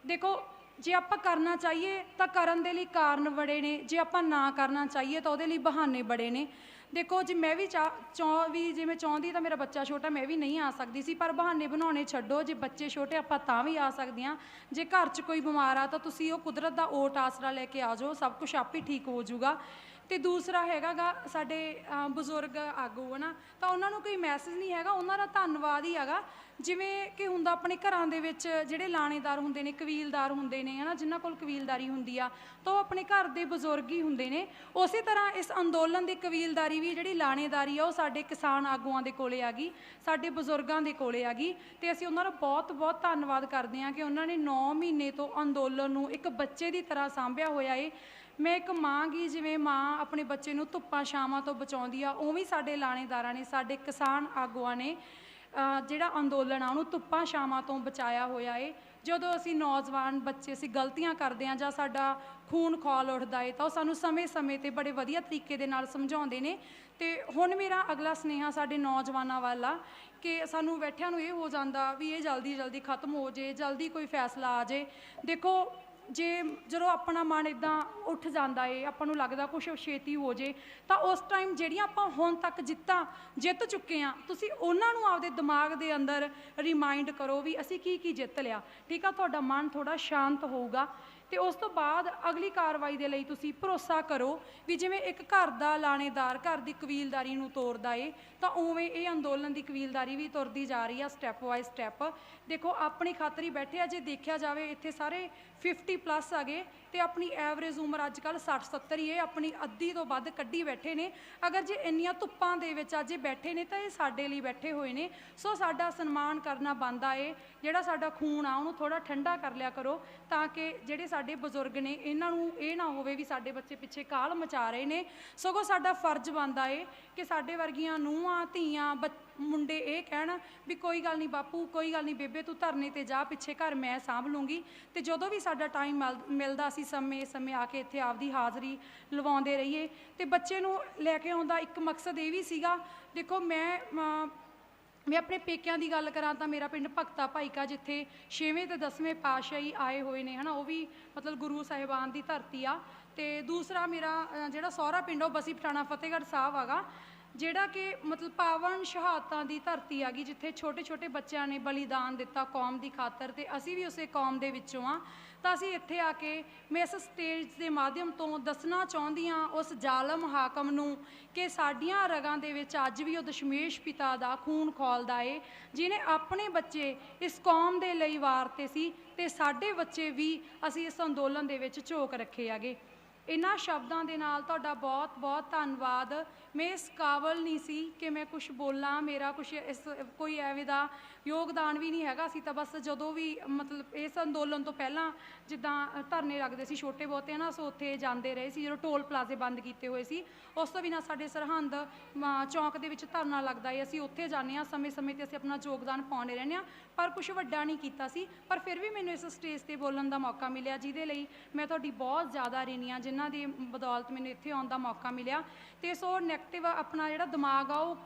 ਦੇਖੋ ਜੇ ਆਪਾਂ ਕਰਨਾ ਚਾਹੀਏ ਤਾਂ ਕਰਨ ਦੇ ਲਈ ਕਾਰਨ ਬੜੇ ਨੇ, ਜੇ ਆਪਾਂ ਨਾ ਕਰਨਾ ਚਾਹੀਏ ਤਾਂ ਉਹਦੇ ਲਈ ਬਹਾਨੇ ਬੜੇ ਨੇ। ਦੇਖੋ ਜੇ ਮੈਂ ਵੀ ਜੇ ਮੈਂ ਚਾਹੁੰਦੀ ਤਾਂ ਮੇਰਾ ਬੱਚਾ ਛੋਟਾ, ਮੈਂ ਵੀ ਨਹੀਂ ਆ ਸਕਦੀ ਸੀ, ਪਰ ਬਹਾਨੇ ਬਣਾਉਣੇ ਛੱਡੋ। ਜੇ ਬੱਚੇ ਛੋਟੇ ਆਪਾਂ ਤਾਂ ਵੀ ਆ ਸਕਦੇ ਹਾਂ। ਜੇ ਘਰ 'ਚ ਕੋਈ ਬਿਮਾਰ ਆ ਤਾਂ ਤੁਸੀਂ ਉਹ ਕੁਦਰਤ ਦਾ ਓਟ ਆਸਰਾ ਲੈ ਕੇ ਆ ਜਾਓ, ਸਭ ਕੁਛ ਆਪ ਹੀ ਠੀਕ ਹੋ ਜਾਊਗਾ। ਅਤੇ ਦੂਸਰਾ ਹੈਗਾ ਗਾ ਸਾਡੇ ਬਜ਼ੁਰਗ ਆਗੂ ਹੈ ਨਾ, ਤਾਂ ਉਹਨਾਂ ਨੂੰ ਕੋਈ ਮੈਸੇਜ ਨਹੀਂ ਹੈਗਾ, ਉਹਨਾਂ ਦਾ ਧੰਨਵਾਦ ਹੀ ਹੈਗਾ। ਜਿਵੇਂ ਕਿ ਹੁੰਦਾ ਆਪਣੇ ਘਰਾਂ ਦੇ ਵਿੱਚ ਜਿਹੜੇ ਲਾਣੇਦਾਰ ਹੁੰਦੇ ਨੇ, ਕਬੀਲਦਾਰ ਹੁੰਦੇ ਨੇ ਹੈ ਨਾ, ਜਿਨ੍ਹਾਂ ਕੋਲ ਕਬੀਲਦਾਰੀ ਹੁੰਦੀ ਆ, ਤਾਂ ਉਹ ਆਪਣੇ ਘਰ ਦੇ ਬਜ਼ੁਰਗ ਹੀ ਹੁੰਦੇ ਨੇ। ਉਸੇ ਤਰ੍ਹਾਂ ਇਸ ਅੰਦੋਲਨ ਦੀ ਕਬੀਲਦਾਰੀ ਵੀ ਜਿਹੜੀ ਲਾਣੇਦਾਰੀ ਆ, ਉਹ ਸਾਡੇ ਕਿਸਾਨ ਆਗੂਆਂ ਦੇ ਕੋਲੇ ਆ ਗਈ, ਸਾਡੇ ਬਜ਼ੁਰਗਾਂ ਦੇ ਕੋਲੇ ਆ ਗਈ। ਅਤੇ ਅਸੀਂ ਉਹਨਾਂ ਦਾ ਬਹੁਤ ਬਹੁਤ ਧੰਨਵਾਦ ਕਰਦੇ ਹਾਂ ਕਿ ਉਹਨਾਂ ਨੇ 9 ਮਹੀਨੇ ਤੋਂ ਅੰਦੋਲਨ ਨੂੰ ਇੱਕ ਬੱਚੇ ਦੀ ਤਰ੍ਹਾਂ ਸਾਂਭਿਆ ਹੋਇਆ ਏ। ਮੈਂ ਇੱਕ ਮਾਂ ਗੀ, ਜਿਵੇਂ ਮਾਂ ਆਪਣੇ ਬੱਚੇ ਨੂੰ ਧੁੱਪਾਂ ਛਾਵਾਂ ਤੋਂ ਬਚਾਉਂਦੀ ਆ, ਉਵੇਂ ਸਾਡੇ ਲਾਣੇਦਾਰਾਂ ਨੇ, ਸਾਡੇ ਕਿਸਾਨ ਆਗੂਆਂ ਨੇ ਜਿਹੜਾ ਅੰਦੋਲਨ ਆ ਉਹਨੂੰ ਧੁੱਪਾਂ ਛਾਵਾਂ ਤੋਂ ਬਚਾਇਆ ਹੋਇਆ ਏ। ਜਦੋਂ ਅਸੀਂ ਨੌਜਵਾਨ ਬੱਚੇ ਅਸੀਂ ਗਲਤੀਆਂ ਕਰਦੇ ਹਾਂ ਜਾਂ ਸਾਡਾ ਖੂਨ ਖੌਲ ਉੱਠਦਾ ਏ, ਤਾਂ ਉਹ ਸਾਨੂੰ ਸਮੇਂ-ਸਮੇਂ 'ਤੇ ਬੜੇ ਵਧੀਆ ਤਰੀਕੇ ਦੇ ਨਾਲ ਸਮਝਾਉਂਦੇ ਨੇ। ਅਤੇ ਹੁਣ ਮੇਰਾ ਅਗਲਾ ਸੁਨੇਹਾ ਸਾਡੇ ਨੌਜਵਾਨਾਂ ਵੱਲ ਆ ਕਿ ਸਾਨੂੰ ਬੈਠਿਆਂ ਨੂੰ ਇਹ ਹੋ ਜਾਂਦਾ ਵੀ ਇਹ ਜਲਦੀ ਖਤਮ ਹੋ ਜੇ, ਜਲਦੀ ਕੋਈ ਫੈਸਲਾ ਆ ਜੇ। ਦੇਖੋ ਜਦੋਂ ਆਪਣਾ ਮਨ ਇੱਦਾਂ ਉੱਠ ਜਾਂਦਾ ਏ, ਆਪਾਂ ਨੂੰ ਲੱਗਦਾ ਕੁਛ ਛੇਤੀ ਹੋ ਜੇ, ਤਾਂ ਉਸ ਟਾਈਮ ਜਿਹੜੀਆਂ ਆਪਾਂ ਹੁਣ ਤੱਕ ਜਿੱਤ ਚੁੱਕੇ ਹਾਂ, ਤੁਸੀਂ ਉਹਨਾਂ ਨੂੰ ਆਪਦੇ ਦਿਮਾਗ ਦੇ ਅੰਦਰ ਰਿਮਾਈਂਡ ਕਰੋ ਵੀ ਅਸੀਂ ਕੀ ਜਿੱਤ ਲਿਆ। ਠੀਕ ਆ, ਤੁਹਾਡਾ ਮਨ ਥੋੜ੍ਹਾ ਸ਼ਾਂਤ ਹੋਊਗਾ। ਅਤੇ ਉਸ ਤੋਂ ਬਾਅਦ ਅਗਲੀ ਕਾਰਵਾਈ ਦੇ ਲਈ ਤੁਸੀਂ ਭਰੋਸਾ ਕਰੋ ਵੀ ਜਿਵੇਂ ਇੱਕ ਘਰ ਦਾ ਲਾਣੇਦਾਰ ਘਰ ਦੀ ਕਬੀਲਦਾਰੀ ਨੂੰ ਤੋਰਦਾ ਏ, ਤਾਂ ਉਵੇਂ ਇਹ ਅੰਦੋਲਨ ਦੀ ਕਬੀਲਦਾਰੀ ਵੀ ਤੁਰਦੀ ਜਾ ਰਹੀ ਆ, ਸਟੈਪ ਬਾਏ ਸਟੈਪ। ਦੇਖੋ ਆਪਣੀ ਖਾਤਰ ਹੀ ਬੈਠੇ ਆ। ਜੇ ਦੇਖਿਆ ਜਾਵੇ ਇੱਥੇ ਸਾਰੇ 50+ ਆ ਗਏ, ਅਤੇ ਆਪਣੀ ਐਵਰੇਜ ਉਮਰ ਅੱਜ ਕੱਲ੍ਹ 60-70 ਹੀ ਹੈ, ਆਪਣੀ ਅੱਧੀ ਤੋਂ ਵੱਧ ਕੱਢੀ ਬੈਠੇ ਨੇ। ਅਗਰ ਜੇ ਇੰਨੀਆਂ ਧੁੱਪਾਂ ਦੇ ਵਿੱਚ ਅੱਜ ਬੈਠੇ ਨੇ ਤਾਂ ਇਹ ਸਾਡੇ ਲਈ ਬੈਠੇ ਹੋਏ ਨੇ। ਸੋ ਸਾਡਾ ਸਨਮਾਨ ਕਰਨਾ ਬਣਦਾ ਏ। ਜਿਹੜਾ ਸਾਡਾ ਖੂਨ ਆ ਉਹਨੂੰ ਥੋੜ੍ਹਾ ਠੰਡਾ ਕਰ ਲਿਆ ਕਰੋ, ਤਾਂ ਕਿ ਜਿਹੜੇ ਸਾਡੇ ਬਜ਼ੁਰਗ ਨੇ ਇਹਨਾਂ ਨੂੰ ਇਹ ਨਾ ਹੋਵੇ ਵੀ ਸਾਡੇ ਬੱਚੇ ਪਿੱਛੇ ਕਾਹਲ ਮਚਾ ਰਹੇ ਨੇ। ਸਗੋਂ ਸਾਡਾ ਫਰਜ਼ ਬਣਦਾ ਏ ਕਿ ਸਾਡੇ ਵਰਗੀਆਂ ਨੂੰਹਾਂ ਧੀਆਂ ਮੁੰਡੇ ਇਹ ਕਹਿਣ ਵੀ ਕੋਈ ਗੱਲ ਨਹੀਂ ਬਾਪੂ, ਕੋਈ ਗੱਲ ਨਹੀਂ ਬੇਬੇ, ਤੂੰ ਧਰਨੇ 'ਤੇ ਜਾ, ਪਿੱਛੇ ਘਰ ਮੈਂ ਸਾਂਭ ਲੂੰਗੀ। ਅਤੇ ਜਦੋਂ ਵੀ ਸਾਡਾ ਟਾਈਮ ਮਿਲਦਾ ਅਸੀਂ ਸਮੇਂ ਆ ਕੇ ਇੱਥੇ ਆਪਦੀ ਹਾਜ਼ਰੀ ਲਵਾਉਂਦੇ ਰਹੀਏ। ਅਤੇ ਬੱਚੇ ਨੂੰ ਲੈ ਕੇ ਆਉਣ ਦਾ ਇੱਕ ਮਕਸਦ ਇਹ ਵੀ ਸੀਗਾ। ਦੇਖੋ ਮੈਂ ਆਪਣੇ ਪੇਕਿਆਂ ਦੀ ਗੱਲ ਕਰਾਂ ਤਾਂ ਮੇਰਾ ਪਿੰਡ ਭਗਤਾ ਭਾਈਕਾ, ਜਿੱਥੇ 6ਵੇਂ ਅਤੇ 10ਵੇਂ ਪਾਤਸ਼ਾਹੀ ਆਏ ਹੋਏ ਨੇ ਹੈ ਨਾ, ਉਹ ਵੀ ਮਤਲਬ ਗੁਰੂ ਸਾਹਿਬਾਨ ਦੀ ਧਰਤੀ ਆ। ਅਤੇ ਦੂਸਰਾ ਮੇਰਾ ਜਿਹੜਾ ਸਹੁਰਾ ਪਿੰਡ ਉਹ ਬਸੀ ਪਠਾਣਾ ਫਤਿਹਗੜ੍ਹ ਸਾਹਿਬ ਹੈਗਾ, ਜਿਹੜਾ ਕਿ ਮਤਲਬ ਪਾਵਨ ਸ਼ਹਾਦਤਾਂ ਦੀ ਧਰਤੀ ਆ ਗਈ, ਜਿੱਥੇ ਛੋਟੇ ਬੱਚਿਆਂ ਨੇ ਬਲੀਦਾਨ ਦਿੱਤਾ ਕੌਮ ਦੀ ਖਾਤਰ, ਅਤੇ ਅਸੀਂ ਵੀ ਉਸੇ ਕੌਮ ਦੇ ਵਿੱਚੋਂ ਹਾਂ। ਤਾਂ ਅਸੀਂ ਇੱਥੇ ਆ ਕੇ ਮੈਂ ਇਸ ਸਟੇਜ ਦੇ ਮਾਧਿਅਮ ਤੋਂ ਦੱਸਣਾ ਚਾਹੁੰਦੀ ਹਾਂ ਉਸ ਜ਼ਾਲਮ ਹਾਕਮ ਨੂੰ ਕਿ ਸਾਡੀਆਂ ਰਗਾਂ ਦੇ ਵਿੱਚ ਅੱਜ ਵੀ ਉਹ ਦਸ਼ਮੇਸ਼ ਪਿਤਾ ਦਾ ਖੂਨ ਖੌਲਦਾ ਏ, ਜਿਹਨੇ ਆਪਣੇ ਬੱਚੇ ਇਸ ਕੌਮ ਦੇ ਲਈ ਵਾਰਤੇ ਸੀ, ਅਤੇ ਸਾਡੇ ਬੱਚੇ ਵੀ ਅਸੀਂ ਇਸ ਅੰਦੋਲਨ ਦੇ ਵਿੱਚ ਝੋਕ ਰੱਖੇ ਹੈਗੇ। ਇਹਨਾਂ ਸ਼ਬਦਾਂ ਦੇ ਨਾਲ ਤੁਹਾਡਾ ਬਹੁਤ ਬਹੁਤ ਧੰਨਵਾਦ। ਮੈਂ ਇਸ ਕਾਬਲ ਨਹੀਂ ਸੀ ਕਿ ਮੈਂ ਕੁਛ ਬੋਲਾਂ, ਮੇਰਾ ਕੁਛ ਕੋਈ ਐਵੇਂ ਦਾ ਯੋਗਦਾਨ ਵੀ ਨਹੀਂ ਹੈਗਾ। ਅਸੀਂ ਤਾਂ ਬਸ ਜਦੋਂ ਵੀ ਮਤਲਬ ਇਸ ਅੰਦੋਲਨ ਤੋਂ ਪਹਿਲਾਂ ਜਿੱਦਾਂ ਧਰਨੇ ਲੱਗਦੇ ਸੀ ਛੋਟੇ ਬਹੁਤੇ ਨਾ, ਸੋ ਉੱਥੇ ਜਾਂਦੇ ਰਹੇ ਸੀ। ਜਦੋਂ ਟੋਲ ਪਲਾਜ਼ੇ ਬੰਦ ਕੀਤੇ ਹੋਏ ਸੀ, ਉਸ ਤੋਂ ਬਿਨਾਂ ਸਾਡੇ ਸਰਹੰਦ ਚੌਂਕ ਦੇ ਵਿੱਚ ਧਰਨਾ ਲੱਗਦਾ ਏ, ਅਸੀਂ ਉੱਥੇ ਜਾਂਦੇ ਹਾਂ। ਸਮੇਂ 'ਤੇ ਅਸੀਂ ਆਪਣਾ ਯੋਗਦਾਨ ਪਾਉਂਦੇ ਰਹਿੰਦੇ ਹਾਂ, ਪਰ ਕੁਛ ਵੱਡਾ ਨਹੀਂ ਕੀਤਾ ਸੀ। ਪਰ ਫਿਰ ਵੀ ਮੈਨੂੰ ਇਸ ਸਟੇਜ 'ਤੇ ਬੋਲਣ ਦਾ ਮੌਕਾ ਮਿਲਿਆ, ਜਿਹਦੇ ਲਈ ਮੈਂ ਤੁਹਾਡੀ ਬਹੁਤ ਜ਼ਿਆਦਾ ਰਿਣੀ ਹਾਂ, ਜਿਨ੍ਹਾਂ ਦੀ ਬਦੌਲਤ ਮੈਨੂੰ ਇੱਥੇ ਆਉਣ ਦਾ ਮੌਕਾ ਮਿਲਿਆ। ਅਤੇ ਸੋ ਨੈਗੇਟਿਵ ਆਪਣਾ ਜਿਹੜਾ ਦਿਮਾਗ ਆ ਉਹ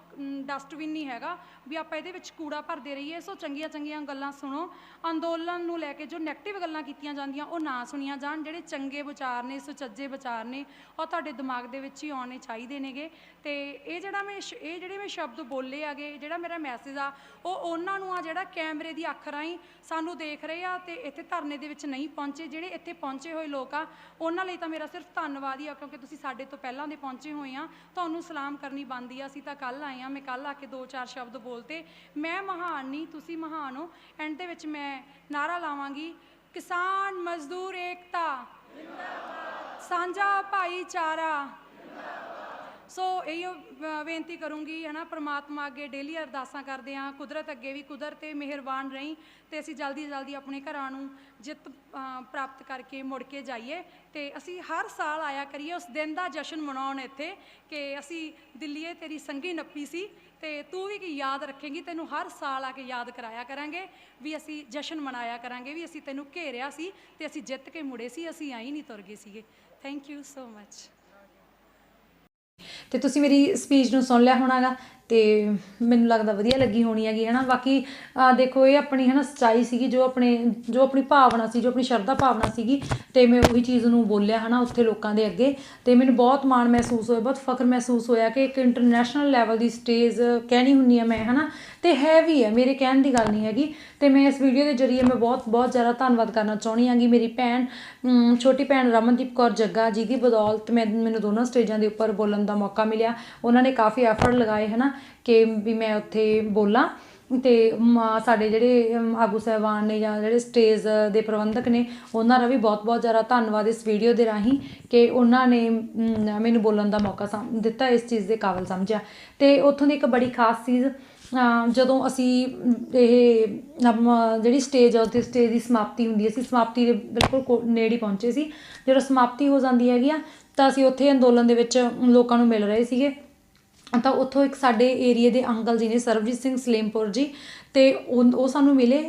ਡਸਟਬਿਨ ਨਹੀਂ ਹੈਗਾ ਵੀ ਆਪਾਂ ਇਹਦੇ ਵਿੱਚ ਕੂੜਾ ਭਰਦੇ ਰਹੀਏ। ਸੋ ਚੰਗੀਆਂ ਚੰਗੀਆਂ ਗੱਲਾਂ ਸੁਣੋ। ਅੰਦੋਲਨ ਨੂੰ ਲੈ ਕੇ ਜੋ ਨੈਗੇਟਿਵ ਗੱਲਾਂ ਕੀਤੀਆਂ ਜਾਂਦੀਆਂ ਉਹ ਨਾ ਸੁਣੀਆਂ ਜਾਣ। ਜਿਹੜੇ ਚੰਗੇ ਵਿਚਾਰ ਨੇ, ਸੁਚੱਜੇ ਵਿਚਾਰ ਨੇ, ਉਹ ਤੁਹਾਡੇ ਦਿਮਾਗ ਦੇ ਵਿੱਚ ਹੀ ਆਉਣੇ ਚਾਹੀਦੇ ਨੇਗੇ। ਅਤੇ ਇਹ ਜਿਹੜੇ ਮੈਂ ਸ਼ਬਦ ਬੋਲੇ ਆਗੇ, ਜਿਹੜਾ ਮੇਰਾ ਮੈਸੇਜ ਆ ਉਹ ਉਹਨਾਂ ਨੂੰ ਆ ਜਿਹੜਾ ਕੈਮਰੇ ਦੀ ਅੱਖ ਰਾਹੀਂ ਸਾਨੂੰ ਦੇਖ ਰਹੇ ਆ ਅਤੇ ਇੱਥੇ ਧਰਨੇ ਦੇ ਵਿੱਚ ਨਹੀਂ ਪਹੁੰਚੇ। ਜਿਹੜੇ ਇੱਥੇ ਪਹੁੰਚੇ ਹੋਏ ਲੋਕ ਆ ਉਹਨਾਂ ਲਈ ਤਾਂ ਮੇਰਾ ਸਿਰਫ ਧੰਨਵਾਦ ਹੀ ਆ, ਕਿਉਂਕਿ ਤੁਸੀਂ ਸਾਡੇ ਤੋਂ ਪਹਿਲਾਂ ਦੇ ਪਹੁੰਚੇ ਹੋਏ ਆ। ਤੁਹਾਨੂੰ ਸਲਾਮ ਕਰਨੀ ਬਣਦੀ ਆ। ਅਸੀਂ ਤਾਂ ਕੱਲ੍ਹ ਆਏ ਹਾਂ, ਮੈਂ ਕੱਲ੍ਹ ਆ ਕੇ 2-4 ਸ਼ਬਦ ਬੋਲਤੇ। ਮੈਂ ਮਹਾਨ ਨਹੀਂ, ਤੁਸੀਂ ਮਹਾਨ ਹੋ। ਐਂਡ ਦੇ ਵਿੱਚ ਮੈਂ ਨਾਅਰਾ ਲਾਵਾਂਗੀ, ਕਿਸਾਨ ਮਜ਼ਦੂਰ ਏਕਤਾ, ਸਾਂਝਾ ਭਾਈਚਾਰਾ। ਸੋ ਇਹੋ ਬੇਨਤੀ ਕਰੂੰਗੀ ਹੈ ਨਾ, ਪ੍ਰਮਾਤਮਾ ਅੱਗੇ ਡੇਲੀ ਅਰਦਾਸਾਂ ਕਰਦੇ ਹਾਂ, ਕੁਦਰਤ ਅੱਗੇ ਵੀ, ਕੁਦਰਤ 'ਤੇ ਮਿਹਰਬਾਨ ਰਹੀ ਅਤੇ ਅਸੀਂ ਜਲਦੀ ਜਲਦੀ ਆਪਣੇ ਘਰਾਂ ਨੂੰ ਜਿੱਤ ਪ੍ਰਾਪਤ ਕਰਕੇ ਮੁੜ ਕੇ ਜਾਈਏ ਅਤੇ ਅਸੀਂ ਹਰ ਸਾਲ ਆਇਆ ਕਰੀਏ ਉਸ ਦਿਨ ਦਾ ਜਸ਼ਨ ਮਨਾਉਣ ਇੱਥੇ ਕਿ ਅਸੀਂ ਦਿੱਲੀਏ ਤੇਰੀ ਸੰਘੀ ਨੱਪੀ ਸੀ ਅਤੇ ਤੂੰ ਵੀ ਕੀ ਯਾਦ ਰੱਖੇਂਗੀ। ਤੈਨੂੰ ਹਰ ਸਾਲ ਆ ਕੇ ਯਾਦ ਕਰਾਇਆ ਕਰਾਂਗੇ ਵੀ ਅਸੀਂ ਜਸ਼ਨ ਮਨਾਇਆ ਕਰਾਂਗੇ ਵੀ ਅਸੀਂ ਤੈਨੂੰ ਘੇਰਿਆ ਸੀ ਅਤੇ ਅਸੀਂ ਜਿੱਤ ਕੇ ਮੁੜੇ ਸੀ, ਅਸੀਂ ਆਈ ਨਹੀਂ ਤੁਰ ਗਏ ਸੀਗੇ। Thank you so much. ਤੇ ਤੁਸੀਂ ਮੇਰੀ ਸਪੀਚ ਨੂੰ ਸੁਣ ਲਿਆ ਹੋਣਾ ਗਾ ਅਤੇ ਮੈਨੂੰ ਲੱਗਦਾ ਵਧੀਆ ਲੱਗੀ ਹੋਣੀ ਹੈਗੀ ਹੈ ਨਾ। ਬਾਕੀ ਦੇਖੋ ਇਹ ਆਪਣੀ ਹੈ ਨਾ ਸੱਚਾਈ ਸੀਗੀ, ਜੋ ਆਪਣੀ ਭਾਵਨਾ ਸੀ, ਜੋ ਆਪਣੀ ਸ਼ਰਧਾ ਭਾਵਨਾ ਸੀਗੀ ਅਤੇ ਮੈਂ ਉਹੀ ਚੀਜ਼ ਨੂੰ ਬੋਲਿਆ ਹੈ ਨਾ ਉੱਥੇ ਲੋਕਾਂ ਦੇ ਅੱਗੇ। ਅਤੇ ਮੈਨੂੰ ਬਹੁਤ ਮਾਣ ਮਹਿਸੂਸ ਹੋਇਆ, ਬਹੁਤ ਫਖਰ ਮਹਿਸੂਸ ਹੋਇਆ ਕਿ ਇੱਕ ਇੰਟਰਨੈਸ਼ਨਲ ਲੈਵਲ ਦੀ ਸਟੇਜ ਕਹਿਣੀ ਹੁੰਦੀ ਹੈ ਮੈਂ ਹੈ ਨਾ, ਅਤੇ ਹੈ ਵੀ ਹੈ, ਮੇਰੇ ਕਹਿਣ ਦੀ ਗੱਲ ਨਹੀਂ ਹੈਗੀ। ਅਤੇ ਮੈਂ ਇਸ ਵੀਡੀਓ ਦੇ ਜ਼ਰੀਏ ਮੈਂ ਬਹੁਤ ਜ਼ਿਆਦਾ ਧੰਨਵਾਦ ਕਰਨਾ ਚਾਹੁੰਦੀ ਹਾਂਗੀ ਮੇਰੀ ਭੈਣ, ਛੋਟੀ ਭੈਣ ਰਮਨਦੀਪ ਕੌਰ ਜੱਗਾ, ਜਿਹਦੀ ਬਦੌਲਤ ਮੈਨੂੰ ਦੋਨਾਂ ਸਟੇਜਾਂ ਦੇ ਉੱਪਰ ਬੋਲਣ ਦਾ ਮੌਕਾ ਮਿਲਿਆ। ਉਹਨਾਂ ਨੇ ਕਾਫੀ ਐਫਰਟ ਲਗਾਏ ਹੈ ਨਾ ਕਿ ਵੀ ਮੈਂ ਉੱਥੇ ਬੋਲਾਂ। ਅਤੇ ਸਾਡੇ ਜਿਹੜੇ ਆਗੂ ਸਾਹਿਬਾਨ ਨੇ ਜਾਂ ਜਿਹੜੇ ਸਟੇਜ ਦੇ ਪ੍ਰਬੰਧਕ ਨੇ ਉਹਨਾਂ ਦਾ ਵੀ ਬਹੁਤ ਜ਼ਿਆਦਾ ਧੰਨਵਾਦ ਇਸ ਵੀਡੀਓ ਦੇ ਰਾਹੀਂ ਕਿ ਉਹਨਾਂ ਨੇ ਮੈਨੂੰ ਬੋਲਣ ਦਾ ਮੌਕਾ ਦਿੱਤਾ, ਇਸ ਚੀਜ਼ ਦੇ ਕਾਬਲ ਸਮਝਿਆ। ਅਤੇ ਉੱਥੋਂ ਦੀ ਇੱਕ ਬੜੀ ਖਾਸ ਚੀਜ਼, ਜਦੋਂ ਅਸੀਂ ਇਹ ਜਿਹੜੀ ਸਟੇਜ ਆ ਉੱਥੇ ਸਟੇਜ ਦੀ ਸਮਾਪਤੀ ਹੁੰਦੀ ਹੈ, ਅਸੀਂ ਸਮਾਪਤੀ ਦੇ ਬਿਲਕੁਲ ਨੇੜੇ ਪਹੁੰਚੇ ਸੀ। ਜਦੋਂ ਸਮਾਪਤੀ ਹੋ ਜਾਂਦੀ ਹੈਗੀ ਆ ਤਾਂ ਅਸੀਂ ਉੱਥੇ ਅੰਦੋਲਨ ਦੇ ਵਿੱਚ ਲੋਕਾਂ ਨੂੰ ਮਿਲ ਰਹੇ ਸੀਗੇ ਤਾਂ ਉੱਥੋਂ ਇੱਕ ਸਾਡੇ ਏਰੀਏ ਦੇ ਅੰਕਲ ਜੀ ਨੇ, ਸਰਬਜੀਤ ਸਿੰਘ ਸਲੇਮਪੁਰ ਜੀ, ਅਤੇ ਉਹ ਸਾਨੂੰ ਮਿਲੇ।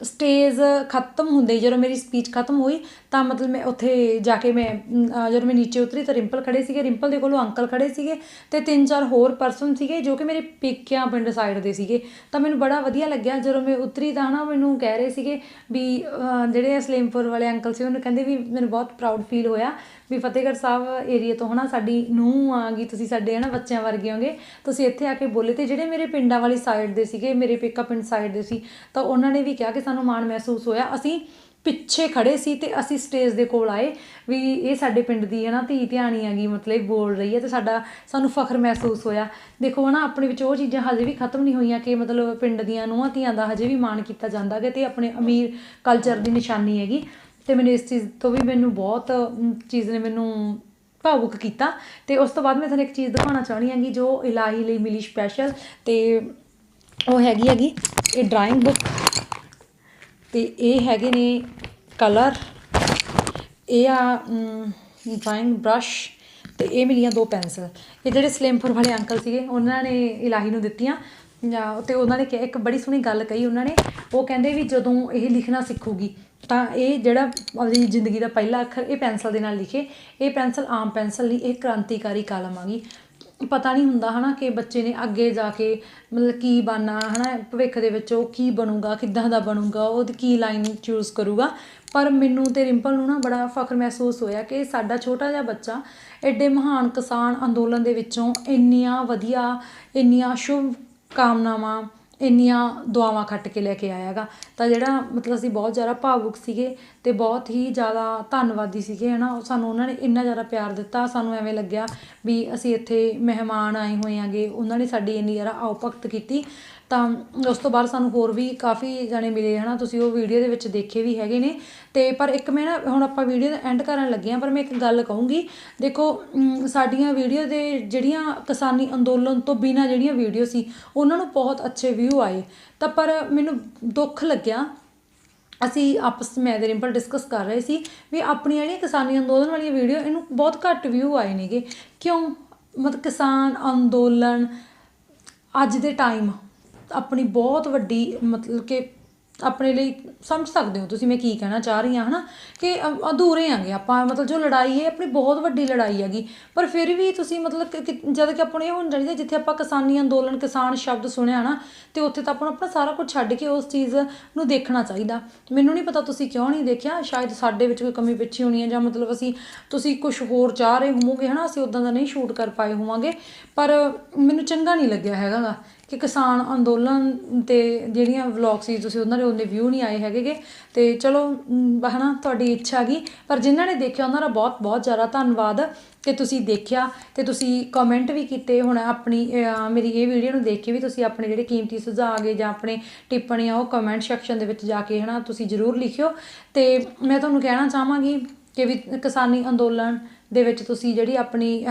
ਸਟੇਜ ਖਤਮ ਹੁੰਦੇ ਜਦੋਂ ਮੇਰੀ ਸਪੀਚ ਖਤਮ ਹੋਈ ਤਾਂ ਮਤਲਬ ਮੈਂ ਉੱਥੇ ਜਾ ਕੇ ਜਦੋਂ ਮੈਂ ਨੀਚੇ ਉਤਰੀ ਤਾਂ ਰਿੰਪਲ ਖੜੇ ਸੀਗੇ, ਰਿੰਪਲ ਦੇ ਕੋਲੋਂ ਅੰਕਲ ਖੜੇ ਸੀਗੇ ਅਤੇ 3-4 ਹੋਰ ਪਰਸਨ ਸੀਗੇ ਜੋ ਕਿ ਮੇਰੇ ਪੇਕਿਆਂ ਪਿੰਡ ਸਾਈਡ ਦੇ ਸੀਗੇ। ਤਾਂ ਮੈਨੂੰ ਬੜਾ ਵਧੀਆ ਲੱਗਿਆ ਜਦੋਂ ਮੈਂ ਉਤਰੀ ਤਾਂ ਨਾ ਮੈਨੂੰ ਕਹਿ ਰਹੇ ਸੀਗੇ ਵੀ ਜਿਹੜੇ ਸਲੇਮਪੁਰ ਵਾਲੇ ਅੰਕਲ ਸੀ ਉਹਨੂੰ ਕਹਿੰਦੇ ਵੀ ਮੈਨੂੰ ਬਹੁਤ ਪ੍ਰਾਊਡ ਫੀਲ ਹੋਇਆ ਵੀ ਫਤਿਹਗੜ੍ਹ ਸਾਹਿਬ ਏਰੀਏ ਤੋਂ ਹੈ ਨਾ ਸਾਡੀ ਨੂੰਹ ਆ ਗਈ, ਤੁਸੀਂ ਸਾਡੇ ਹੈ ਨਾ ਬੱਚਿਆਂ ਵਰਗੇ ਹੋਗੇ, ਤੁਸੀਂ ਇੱਥੇ ਆ ਕੇ ਬੋਲੇ। ਅਤੇ ਜਿਹੜੇ ਮੇਰੇ ਪਿੰਡਾਂ ਵਾਲੀ ਸਾਈਡ ਦੇ ਸੀਗੇ, ਮੇਰੇ ਪੇਕਾ ਪਿੰਡ ਸਾਈਡ ਦੇ ਸੀ, ਤਾਂ ਉਹਨਾਂ ਨੇ ਵੀ ਕਿਹਾ ਕਿ ਸਾਨੂੰ ਮਾਣ ਮਹਿਸੂਸ ਹੋਇਆ। ਅਸੀਂ ਪਿੱਛੇ ਖੜੇ ਸੀ ਅਤੇ ਅਸੀਂ ਸਟੇਜ ਦੇ ਕੋਲ ਆਏ ਵੀ ਇਹ ਸਾਡੇ ਪਿੰਡ ਦੀ ਹੈ ਨਾ ਧੀ ਧਿਆਣੀ ਹੈਗੀ, ਮਤਲਬ ਬੋਲ ਰਹੀ ਹੈ ਅਤੇ ਸਾਨੂੰ ਫਖਰ ਮਹਿਸੂਸ ਹੋਇਆ। ਦੇਖੋ ਹੈ ਨਾ ਆਪਣੇ ਵਿੱਚ ਉਹ ਚੀਜ਼ਾਂ ਹਜੇ ਵੀ ਖਤਮ ਨਹੀਂ ਹੋਈਆਂ ਕਿ ਮਤਲਬ ਪਿੰਡ ਦੀਆਂ ਨੂੰਹਾਂ ਧੀਆਂ ਦਾ ਹਜੇ ਵੀ ਮਾਣ ਕੀਤਾ ਜਾਂਦਾ ਗਾ ਅਤੇ ਆਪਣੇ ਅਮੀਰ ਕਲਚਰ ਦੀ ਨਿਸ਼ਾਨੀ ਹੈਗੀ। ਅਤੇ ਮੈਨੂੰ ਇਸ ਚੀਜ਼ ਤੋਂ ਵੀ ਬਹੁਤ ਚੀਜ਼ ਨੇ ਮੈਨੂੰ ਭਾਵੁਕ ਕੀਤਾ। ਅਤੇ ਉਸ ਤੋਂ ਬਾਅਦ ਮੈਂ ਤੁਹਾਨੂੰ ਇੱਕ ਚੀਜ਼ ਦਿਖਾਉਣਾ ਚਾਹੁੰਦੀ ਹੈਗੀ ਜੋ ਇਲਾਹੀ ਲਈ ਮਿਲੀ ਸਪੈਸ਼ਲ, ਅਤੇ ਉਹ ਹੈਗੀ ਇਹ ਡਰਾਇੰਗ ਬੁੱਕ, ਅਤੇ ਇਹ ਹੈਗੇ ਨੇ ਕਲਰ, ਇਹ ਆ ਡਰਾਇੰਗ ਬਰੱਸ਼, ਅਤੇ ਇਹ ਮਿਲੀਆਂ 2 ਪੈਨਸਲ। ਇਹ ਜਿਹੜੇ ਸਲੇਮਪੁਰ ਵਾਲੇ ਅੰਕਲ ਸੀਗੇ ਉਹਨਾਂ ਨੇ ਇਲਾਹੀ ਨੂੰ ਦਿੱਤੀਆਂ ਅਤੇ ਉਹਨਾਂ ਨੇ ਇੱਕ ਬੜੀ ਸੋਹਣੀ ਗੱਲ ਕਹੀ ਉਹਨਾਂ ਨੇ। ਉਹ ਕਹਿੰਦੇ ਵੀ ਜਦੋਂ ਇਹ ਲਿਖਣਾ ਸਿੱਖੂਗੀ ਤਾਂ ਇਹ ਜਿਹੜਾ ਆਪਣੀ ਜ਼ਿੰਦਗੀ ਦਾ ਪਹਿਲਾ ਅੱਖਰ ਇਹ ਪੈਨਸਲ ਦੇ ਨਾਲ ਲਿਖੇ। ਇਹ ਪੈਨਸਲ ਆਮ ਪੈਨਸਲ ਨਹੀਂ, ਇਹ ਕ੍ਰਾਂਤੀਕਾਰੀ ਕਲਮ ਆ ਗਈ। ਪਤਾ ਨਹੀਂ ਹੁੰਦਾ ਹੈ ਨਾ ਕਿ ਬੱਚੇ ਨੇ ਅੱਗੇ ਜਾ ਕੇ ਮਤਲਬ ਕੀ ਬਣਨਾ ਹੈ ਨਾ, ਭਵਿੱਖ ਦੇ ਵਿੱਚ ਉਹ ਕੀ ਬਣੂਗਾ, ਕਿੱਦਾਂ ਦਾ ਬਣੂਗਾ, ਉਹਦੀ ਕੀ ਲਾਈਨ ਚੂਜ਼ ਕਰੂਗਾ। ਪਰ ਮੈਨੂੰ ਅਤੇ ਰਿੰਪਲ ਨੂੰ ਨਾ ਬੜਾ ਫਖਰ ਮਹਿਸੂਸ ਹੋਇਆ ਕਿ ਸਾਡਾ ਛੋਟਾ ਜਿਹਾ ਬੱਚਾ ਐਡੇ ਮਹਾਨ ਕਿਸਾਨ ਅੰਦੋਲਨ ਦੇ ਵਿੱਚੋਂ ਇੰਨੀਆਂ ਵਧੀਆ, ਇੰਨੀਆਂ ਸ਼ੁਭ ਕਾਮਨਾਵਾਂ, ਇੰਨੀਆਂ ਦੁਆਵਾਂ ਖੱਟ ਕੇ ਲੈ ਕੇ ਆਇਆ ਗਾ। ਤਾਂ ਜਿਹੜਾ ਮਤਲਬ ਅਸੀਂ ਬਹੁਤ ਜ਼ਿਆਦਾ ਭਾਵੁਕ ਸੀਗੇ ਅਤੇ ਬਹੁਤ ਹੀ ਜ਼ਿਆਦਾ ਧੰਨਵਾਦੀ ਸੀਗੇ ਹੈ ਨਾ। ਸਾਨੂੰ ਉਹਨਾਂ ਨੇ ਇੰਨਾ ਜ਼ਿਆਦਾ ਪਿਆਰ ਦਿੱਤਾ, ਸਾਨੂੰ ਐਵੇਂ ਲੱਗਿਆ ਵੀ ਅਸੀਂ ਇੱਥੇ ਮਹਿਮਾਨ ਆਏ ਹੋਏ ਹੈਗੇ, ਉਹਨਾਂ ਨੇ ਸਾਡੀ ਇੰਨੀ ਜ਼ਿਆਦਾ ਆਓ ਭਗਤ ਕੀਤੀ। ਤਾਂ ਉਸ ਤੋਂ ਬਾਅਦ ਸਾਨੂੰ ਹੋਰ ਵੀ ਕਾਫੀ ਜਾਣੇ ਮਿਲੇ ਹੈ ਨਾ, ਤੁਸੀਂ ਉਹ ਵੀਡੀਓ ਦੇ ਵਿੱਚ ਦੇਖੇ ਵੀ ਹੈਗੇ ਨੇ। ਅਤੇ ਪਰ ਇੱਕ ਮੈਂ ਨਾ ਹੁਣ ਆਪਾਂ ਵੀਡੀਓ ਦਾ ਐਂਡ ਕਰਨ ਲੱਗੇ ਹਾਂ, ਪਰ ਮੈਂ ਇੱਕ ਗੱਲ ਕਹੂੰਗੀ। ਦੇਖੋ ਸਾਡੀਆਂ ਵੀਡੀਓ ਦੇ ਜਿਹੜੀਆਂ ਕਿਸਾਨੀ ਅੰਦੋਲਨ ਤੋਂ ਬਿਨਾਂ ਜਿਹੜੀਆਂ ਵੀਡੀਓ ਸੀ ਉਹਨਾਂ ਨੂੰ ਬਹੁਤ ਅੱਛੇ ਵਿਊ ਆਏ, ਤਾਂ ਪਰ ਮੈਨੂੰ ਦੁੱਖ ਲੱਗਿਆ। ਅਸੀਂ ਆਪਸ ਮੈਂ ਅਤੇ ਰਿੰਪਲ ਡਿਸਕਸ ਕਰ ਰਹੇ ਸੀ ਵੀ ਆਪਣੀਆਂ ਜਿਹੜੀਆਂ ਕਿਸਾਨੀ ਅੰਦੋਲਨ ਵਾਲੀਆਂ ਵੀਡੀਓ ਇਹਨੂੰ ਬਹੁਤ ਘੱਟ ਵਿਊ ਆਏ ਨੇਗੇ। ਕਿਉਂ? ਮਤਲਬ ਕਿਸਾਨ ਅੰਦੋਲਨ ਅੱਜ ਦੇ ਟਾਈਮ ਆਪਣੀ ਬਹੁਤ ਵੱਡੀ ਮਤਲਬ ਕਿ ਆਪਣੇ ਲਈ ਸਮਝ ਸਕਦੇ ਹੋ ਤੁਸੀਂ ਮੈਂ ਕੀ ਕਹਿਣਾ ਚਾਹ ਰਹੀ ਹਾਂ ਹੈ ਨਾ, ਕਿ ਅਧੂਰੇ ਆਂਗੇ ਆਪਾਂ, ਮਤਲਬ ਜੋ ਲੜਾਈ ਹੈ ਆਪਣੀ ਬਹੁਤ ਵੱਡੀ ਲੜਾਈ ਹੈਗੀ, ਪਰ ਫਿਰ ਵੀ ਤੁਸੀਂ ਮਤਲਬ ਜਦ ਕਿ ਆਪਾਂ ਨੂੰ ਇਹ ਹੋਣਾ ਚਾਹੀਦਾ ਜਿੱਥੇ ਆਪਾਂ ਕਿਸਾਨੀ ਅੰਦੋਲਨ ਕਿਸਾਨ ਸ਼ਬਦ ਸੁਣਿਆ ਨਾ, ਤੇ ਉੱਥੇ ਤਾਂ ਆਪਾਂ ਨੂੰ ਆਪਣਾ ਸਾਰਾ ਕੁਝ ਛੱਡ ਕੇ ਉਸ ਚੀਜ਼ ਨੂੰ ਦੇਖਣਾ ਚਾਹੀਦਾ। ਮੈਨੂੰ ਨਹੀਂ ਪਤਾ ਤੁਸੀਂ ਕਿਉਂ ਨਹੀਂ ਦੇਖਿਆ, ਸ਼ਾਇਦ ਸਾਡੇ ਵਿੱਚ ਕੋਈ ਕਮੀ ਪਿੱਛੇ ਹੋਣੀ ਹੈ, ਜਾਂ ਮਤਲਬ ਤੁਸੀਂ ਕੁਛ ਹੋਰ ਚਾਹ ਰਹੇ ਹੋਵੋਗੇ ਹੈ ਨਾ, ਅਸੀਂ ਉੱਦਾਂ ਦਾ ਨਹੀਂ ਸ਼ੂਟ ਕਰ ਪਾਏ ਹੋਵਾਂਗੇ, ਪਰ ਮੈਨੂੰ ਚੰਗਾ ਨਹੀਂ ਲੱਗਿਆ ਹੈਗਾ ਗਾ ਕਿ ਕਿਸਾਨ ਅੰਦੋਲਨ 'ਤੇ ਜਿਹੜੀਆਂ ਵਲੋਗ ਸੀ ਤੁਸੀਂ ਉਹਨਾਂ ਦੇ ਉਹਨੇ ਵਿਊ ਨਹੀਂ ਆਏ ਹੈਗੇ। ਅਤੇ ਚਲੋ ਹੈ ਨਾ, ਤੁਹਾਡੀ ਇੱਛਾ ਹੈਗੀ, ਪਰ ਜਿਨ੍ਹਾਂ ਨੇ ਦੇਖਿਆ ਉਹਨਾਂ ਦਾ ਬਹੁਤ ਬਹੁਤ ਜ਼ਿਆਦਾ ਧੰਨਵਾਦ ਕਿ ਤੁਸੀਂ ਦੇਖਿਆ ਅਤੇ ਤੁਸੀਂ ਕਮੈਂਟ ਵੀ ਕੀਤੇ। ਹੁਣ ਆਪਣੀ ਮੇਰੀ ਇਹ ਵੀਡੀਓ ਨੂੰ ਦੇਖ ਕੇ ਵੀ ਤੁਸੀਂ ਆਪਣੇ ਜਿਹੜੇ ਕੀਮਤੀ ਸੁਝਾਅ ਗਏ ਜਾਂ ਆਪਣੇ ਟਿੱਪਣੀਆਂ ਉਹ ਕਮੈਂਟ ਸੈਕਸ਼ਨ ਦੇ ਵਿੱਚ ਜਾ ਕੇ ਹੈ ਨਾ ਤੁਸੀਂ ਜ਼ਰੂਰ ਲਿਖਿਓ। ਅਤੇ ਮੈਂ ਤੁਹਾਨੂੰ ਕਹਿਣਾ ਚਾਹਾਂਗੀ ਕਿ ਵੀ ਕਿਸਾਨੀ ਅੰਦੋਲਨ ਦੇ ਵਿੱਚ ਤੁਸੀਂ ਜਿਹੜੀ ਆਪਣੀ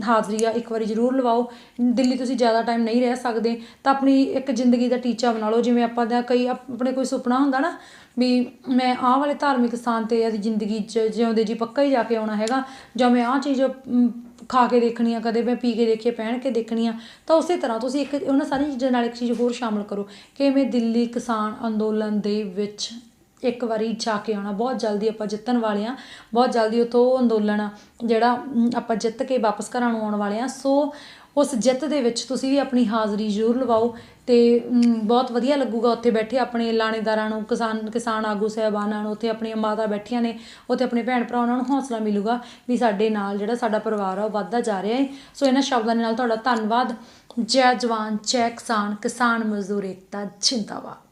ਹਾਜ਼ਰੀ ਆ ਇੱਕ ਵਾਰੀ ਜ਼ਰੂਰ ਲਵਾਓ। ਦਿੱਲੀ ਤੁਸੀਂ ਜ਼ਿਆਦਾ ਟਾਈਮ ਨਹੀਂ ਰਹਿ ਸਕਦੇ ਤਾਂ ਆਪਣੀ ਇੱਕ ਜ਼ਿੰਦਗੀ ਦਾ ਟੀਚਾ ਬਣਾ ਲਓ, ਜਿਵੇਂ ਆਪਾਂ ਦਾ ਕਈ ਆਪਣੇ ਕੋਈ ਸੁਪਨਾ ਹੁੰਦਾ ਨਾ ਵੀ ਮੈਂ ਆਹ ਵਾਲੇ ਧਾਰਮਿਕ ਸਥਾਨ 'ਤੇ ਆਪਣੀ ਜ਼ਿੰਦਗੀ 'ਚ ਜਿਉਂਦੇ ਜੀ ਪੱਕਾ ਹੀ ਜਾ ਕੇ ਆਉਣਾ ਹੈਗਾ, ਜਾਂ ਮੈਂ ਆਹ ਚੀਜ਼ ਖਾ ਕੇ ਦੇਖਣੀ ਆ, ਕਦੇ ਮੈਂ ਪੀ ਕੇ ਦੇਖੀ, ਪਹਿਨ ਕੇ ਦੇਖਣੀ ਆ। ਤਾਂ ਉਸੇ ਤਰ੍ਹਾਂ ਤੁਸੀਂ ਇੱਕ ਉਹਨਾਂ ਸਾਰੀਆਂ ਚੀਜ਼ਾਂ ਨਾਲ ਇੱਕ ਚੀਜ਼ ਹੋਰ ਸ਼ਾਮਲ ਕਰੋ ਕਿ ਮੈਂ ਦਿੱਲੀ ਕਿਸਾਨ ਅੰਦੋਲਨ ਦੇ ਵਿੱਚ ਇੱਕ ਵਾਰੀ ਜਾ ਕੇ ਆਉਣਾ। ਬਹੁਤ ਜਲਦੀ ਆਪਾਂ ਜਿੱਤਣ ਵਾਲੇ ਹਾਂ, ਬਹੁਤ ਜਲਦੀ ਉੱਥੋਂ ਉਹ ਅੰਦੋਲਨ ਜਿਹੜਾ ਆਪਾਂ ਜਿੱਤ ਕੇ ਵਾਪਸ ਘਰਾਂ ਨੂੰ ਆਉਣ ਵਾਲੇ ਹਾਂ। ਸੋ ਉਸ ਜਿੱਤ ਦੇ ਵਿੱਚ ਤੁਸੀਂ ਵੀ ਆਪਣੀ ਹਾਜ਼ਰੀ ਜ਼ਰੂਰ ਲਵਾਓ ਅਤੇ ਬਹੁਤ ਵਧੀਆ ਲੱਗੂਗਾ ਉੱਥੇ ਬੈਠੇ ਆਪਣੇ ਲਾਣੇਦਾਰਾਂ ਨੂੰ, ਕਿਸਾਨ ਆਗੂ ਸਾਹਿਬਾਨਾਂ ਨੂੰ, ਉੱਥੇ ਆਪਣੀਆਂ ਮਾਤਾ ਬੈਠੀਆਂ ਨੇ, ਉੱਥੇ ਆਪਣੇ ਭੈਣ ਭਰਾ, ਉਹਨਾਂ ਨੂੰ ਹੌਸਲਾ ਮਿਲੂਗਾ ਵੀ ਸਾਡੇ ਨਾਲ ਜਿਹੜਾ ਸਾਡਾ ਪਰਿਵਾਰ ਆ ਉਹ ਵੱਧਦਾ ਜਾ ਰਿਹਾ ਹੈ। ਸੋ ਇਹਨਾਂ ਸ਼ਬਦਾਂ ਦੇ ਨਾਲ ਤੁਹਾਡਾ ਧੰਨਵਾਦ। ਜੈ ਜਵਾਨ ਜੈ ਕਿਸਾਨ, ਕਿਸਾਨ ਮਜ਼ਦੂਰ ਏਕਤਾ ਜ਼ਿੰਦਾਬਾਦ।